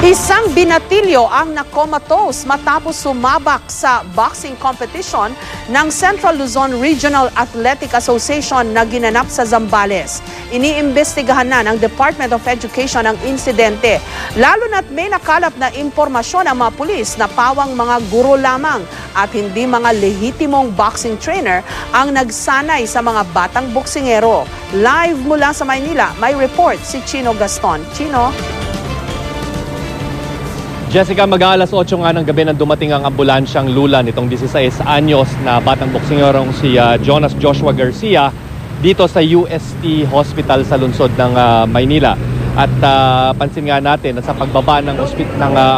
Isang binatilyo ang nakomatose matapos sumabak sa boxing competition ng Central Luzon Regional Athletic Association na ginanap sa Zambales. Iniimbestigahan na ng Department of Education ang insidente, lalo na't may nakalap na impormasyon ang mga pulis na pawang mga guro lamang at hindi mga lehitimong boxing trainer ang nagsanay sa mga batang boksingero. Live mula sa Maynila, may report si Chino Gaston. Chino? Jessica, mag-aalas 8 nga ng gabi nang dumating ang ambulansyang lula nitong 16 anyos na batang boksingerong si Jonas Joshua Garcia dito sa UST Hospital sa lungsod ng Maynila. At pansin nga natin na sa pagbaba ng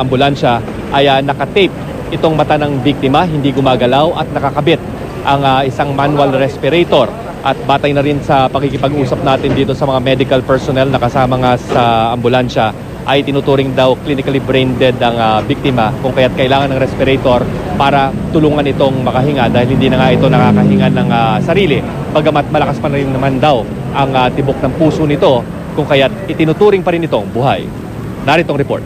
ambulansya ay nakatape itong mata ng biktima, hindi gumagalaw at nakakabit ang isang manual respirator. At batay na rin sa pakikipag-usap natin dito sa mga medical personnel na kasama nga sa ambulansya, ay tinuturing daw clinically brain dead ang biktima, kung kaya't kailangan ng respirator para tulungan itong makahinga dahil hindi na nga ito nakakahinga ng sarili. Bagamat malakas pa rin naman daw ang tibok ng puso nito, kung kaya't itinuturing pa rin itong buhay. Naritong report.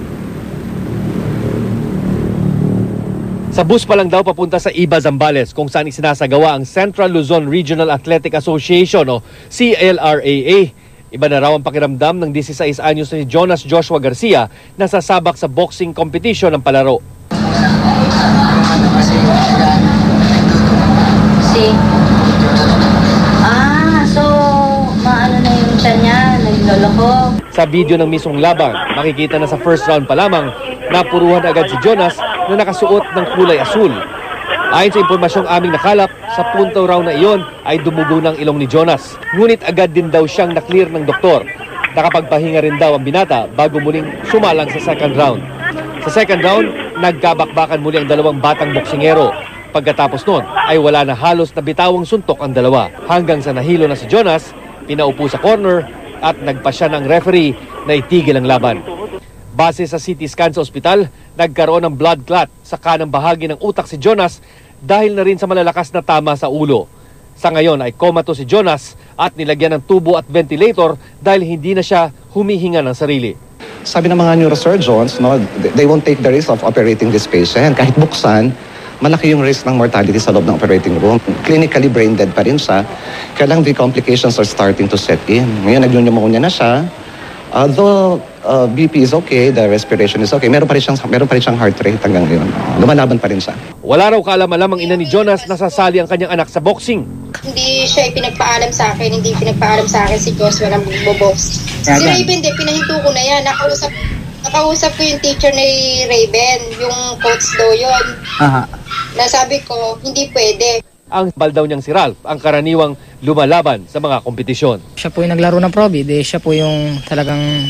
Sa bus pa lang daw papunta sa Iba, Zambales, kung saan isinasagawa ang Central Luzon Regional Athletic Association o CLRAA. Iba na raw ang pakiramdam ng 16 anyos ni Jonas Joshua Garcia na sasabak sa boxing competition ng palaro. So maano na yung tiyan niya, nagloloko. Sa video ng mismong laban, makikita na sa first round pa lamang, napuruhan agad si Jonas na nakasuot ng kulay asul. Ayon sa impormasyong aming nakalap, sa punto raw na iyon ay dumugo ng ilong ni Jonas. Ngunit agad din daw siyang na-clear ng doktor. Nakapagpahinga rin daw ang binata bago muling sumalang sa second round. Sa second round, nagkabakbakan muli ang dalawang batang boksingero. Pagkatapos nun ay wala na halos na bitawang suntok ang dalawa. Hanggang sa nahilo na si Jonas, pinaupo sa corner at nagpasya ng referee na itigil ang laban. Base sa CT scan sa ospital, nagkaroon ng blood clot sa kanang bahagi ng utak si Jonas dahil na rin sa malalakas na tama sa ulo. Sa ngayon ay comatose si Jonas at nilagyan ng tubo at ventilator dahil hindi na siya humihinga ng sarili. Sabi ng mga neurosurgeons, they won't take the risk of operating this patient. Kahit buksan, malaki yung risk ng mortality sa loob ng operating room. Clinically brain dead pa rin siya. Kaya lang the complications are starting to set in. Ngayon, nag-pneumonia na siya. Although BP is okay, the respiration is okay, meron pa rin siyang heart rate hanggang ngayon. Lumalaban pa rin siya. Wala raw kaalam-alam ang ina ni Jonas na sasali ang kanyang anak sa boxing. Hindi siya pinagpaalam sa akin, hindi pinagpaalam sa akin si Joshua ng bobox. Si Raven, pinahinto ko na yan. Nakausap ko yung teacher ni Raven, yung coach daw yun. Nasabi ko, hindi pwede. Ang bal daw niyang si Ralph ang karaniwang lumalaban sa mga kompetisyon. Siya po yung naglaro ng Proby, siya po yung talagang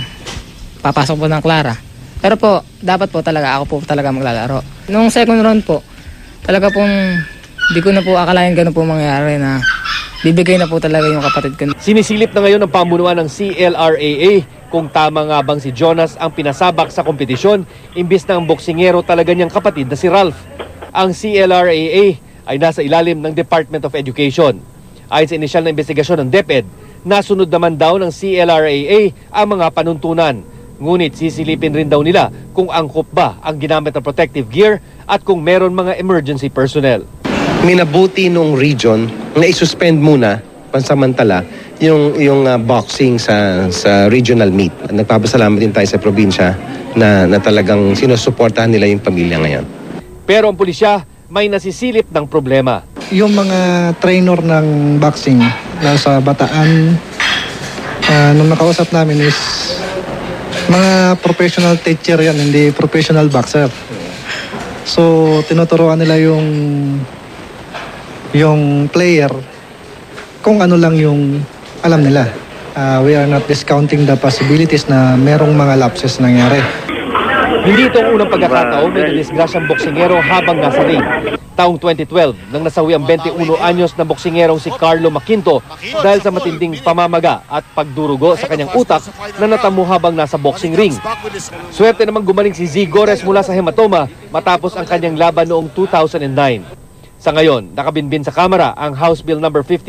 papasok po ng Clara. Pero po, dapat po talaga, ako po talaga maglalaro. Nung second round po, talaga pong, di ko na po akalain ganun po mangyari na bibigay na po talaga yung kapatid ko. Sinisilip na ngayon ng pamunuan ng CLRAA kung tama nga bang si Jonas ang pinasabak sa kompetisyon, imbis na ang boksingero talaga niyang kapatid na si Ralph. Ang CLRAA ay nasa ilalim ng Department of Education. Ayon sa inisyal na investigasyon ng DepEd, nasunod naman daw ng CLRAA ang mga panuntunan. Ngunit sisilipin rin daw nila kung angkop ba ang ginamit na protective gear at kung meron mga emergency personnel. Minabuti nung region na isuspend muna pansamantala yung boxing sa regional meet. Nagpapasalamat din tayo sa probinsya na talagang sinusuportahan nila yung pamilya ngayon. Pero ang pulisya may nasisilip ng problema. Yung mga trainer ng boxing sa Bataan, nung nakausap namin is mga professional teacher yan, hindi professional boxer. So, tinuturuan nila yung player kung ano lang yung alam nila. We are not discounting the possibilities na merong mga lapses nangyari. Hindi ito ang unang pagkakataon may nadisgrasyang boksingero habang nasa ring. Taong 2012, nang nasawi ang 21 anyos na boksingerong si Carlo Maquinto dahil sa matinding pamamaga at pagdurugo sa kanyang utak na natamo habang nasa boxing ring. Swerte namang gumaling si Z Gores mula sa hematoma matapos ang kanyang laban noong 2009. Sa ngayon, nakabinbin sa kamera ang House Bill No. 59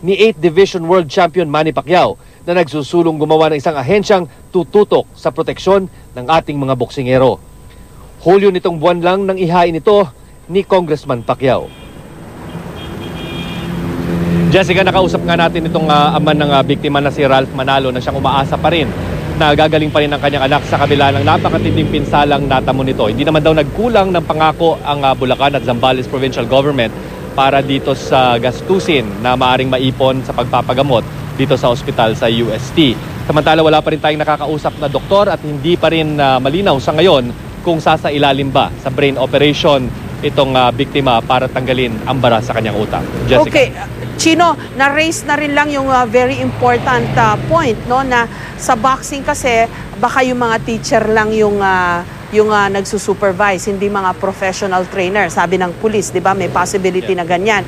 ni 8th Division World Champion Manny Pacquiao na nagsusulong gumawa ng isang ahensyang tututok sa proteksyon ng ating mga boksingero. Hulyo nitong buwan lang nang ihain ito ni Congressman Pacquiao. Jessica, nakausap nga natin itong ama ng biktima na si Ralph Manalo na siyang umaasa pa rin na gagaling pa rin ang kanyang anak sa kabila ng napakatinding pinsalang natamo nito. Hindi naman daw nagkulang ng pangako ang Bulacan at Zambales Provincial Government para dito sa gastusin na maaring maipon sa pagpapagamot dito sa ospital sa UST. Samantala wala pa rin tayong nakakausap na doktor at hindi pa rin malinaw sa ngayon kung sasailalim ba sa brain operation itong biktima para tanggalin ang bara sa kanyang utak. Jessica. Okay. Chino, na-raise na rin lang yung very important point, no, na sa boxing kasi baka yung mga teacher lang yung nagsusupervise, hindi mga professional trainer. Sabi ng police, 'di ba? May possibility na ganyan.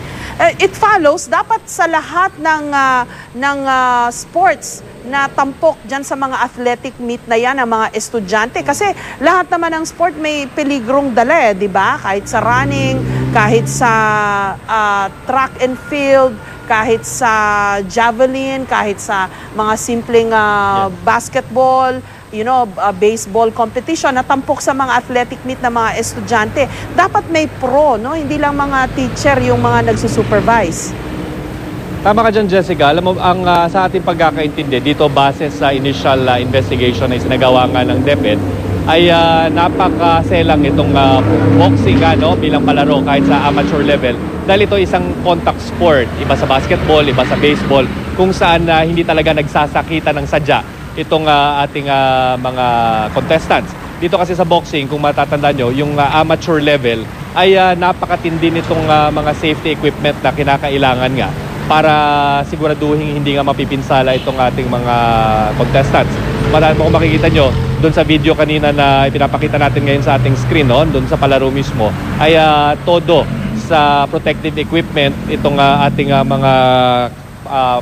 It follows dapat sa lahat ng sports na tampok dyan sa mga athletic meet na yan, ang mga estudyante. Kasi lahat naman ng sport may peligrong dala, di ba? Kahit sa running, kahit sa track and field, kahit sa javelin, kahit sa mga simpleng basketball, baseball competition na tampok sa mga athletic meet na mga estudyante. Dapat may pro, no? Hindi lang mga teacher yung mga nagsusupervise. Tama ka dyan, Jessica. Alam mo, sa ating pagkakaintindi, dito base sa initial investigation na isinagawa nga ng DepEd, ay napakaselang itong boxing bilang palaro kahit sa amateur level. Dahil ito isang contact sport, iba sa basketball, iba sa baseball, kung saan hindi talaga nagsasakita ng sadya itong ating mga contestants. Dito kasi sa boxing, kung matatandaan nyo, yung amateur level ay napakatindi nitong mga safety equipment na kinakailangan nga para siguraduhin hindi nga mapipinsala itong ating mga contestants. Kung makikita nyo, doon sa video kanina na ipinapakita natin ngayon sa ating screen, doon sa palaro mismo, ay todo sa protective equipment itong ating mga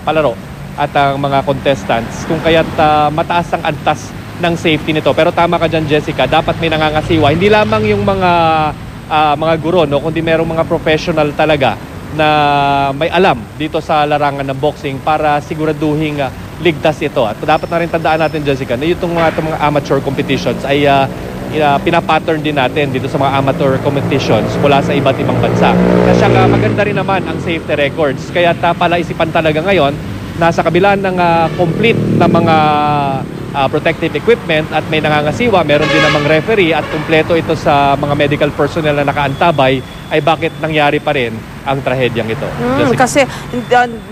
palaro at ang mga contestants. Kung kaya't mataas ang antas ng safety nito. Pero tama ka dyan, Jessica, dapat may nangangasiwa. Hindi lamang yung mga guro, kundi merong mga professional talaga na may alam dito sa larangan ng boxing para siguraduhin ligtas ito. At dapat na rin tandaan natin, Jessica, na itong mga amateur competitions ay pinapattern din natin dito sa mga amateur competitions mula sa iba't ibang bansa. Kasi maganda rin naman ang safety records. Kaya palaisipan talaga ngayon na sa kabila ng complete na mga protective equipment at may nangangasiwa, meron din namang referee at kumpleto ito sa mga medical personnel na nakaantabay, ay bakit nangyari pa rin ang trahedyang ito? Kasi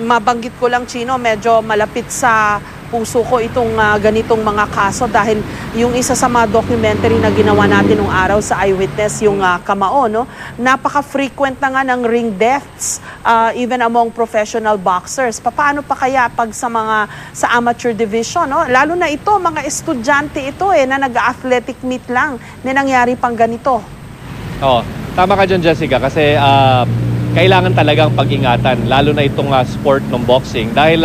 mabanggit ko lang, Chino, medyo malapit sa puso ko itong ganitong mga kaso dahil yung isa sa mga documentary na ginawa natin nung araw sa Eyewitness, yung Kamao, napaka-frequent na nga ng ring deaths even among professional boxers. Paano pa kaya pag sa amateur division, lalo na ito, mga estudyante ito na nag-athletic meet lang, may nangyari pang ganito. Tama ka dyan, Jessica, kasi kailangan talagang pag-ingatan, lalo na itong sport ng boxing dahil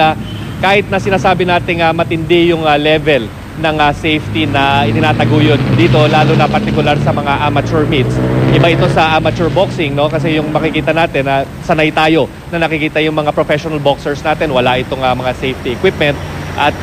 kahit na sinasabi natin matindi yung level ng safety na itinataguyod dito, lalo na particular sa mga amateur meets. Iba ito sa amateur boxing, kasi yung makikita natin na sanay tayo na nakikita yung mga professional boxers natin, wala itong mga safety equipment at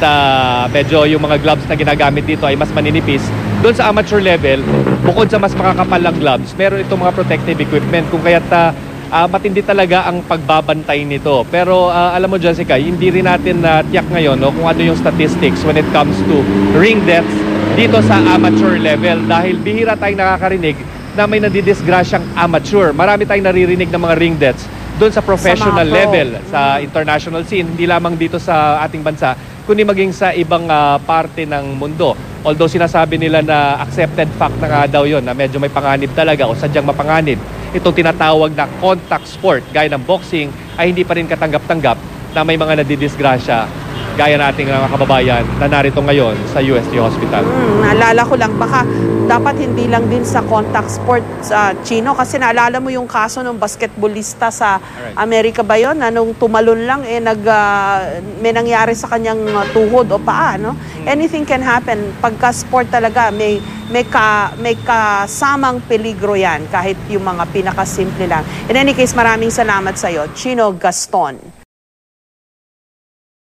medyo yung mga gloves na ginagamit dito ay mas maninipis. Doon sa amateur level, bukod sa mas makakapal lang gloves, meron itong mga protective equipment kung kaya't matindi talaga ang pagbabantay nito. Pero alam mo, Jessica, hindi rin natin tiyak ngayon kung ano yung statistics when it comes to ring deaths dito sa amateur level dahil bihira tayong nakakarinig na may nadidisgrasyang amateur. Marami tayong naririnig ng mga ring deaths doon sa professional level, sa international scene, hindi lamang dito sa ating bansa, kundi maging sa ibang parte ng mundo. Although sinasabi nila na accepted fact na nga daw yun, na medyo may panganib talaga o sadyang mapanganib, itong tinatawag na contact sport gaya ng boxing ay hindi pa rin katanggap-tanggap na may mga nadidisgrasya gaya nating mga kababayan na narito ngayon sa UST Hospital. Naalala ko lang, baka dapat hindi lang din sa contact sport, Chino, kasi naalala mo yung kaso ng basketballista sa Amerika ba yun? Nung tumalon lang, may nangyari sa kanyang tuhod o paa, Anything can happen. Pagka sport talaga, may kasamang peligro yan, kahit yung mga pinakasimple lang. In any case, maraming salamat sa'yo, Chino Gaston.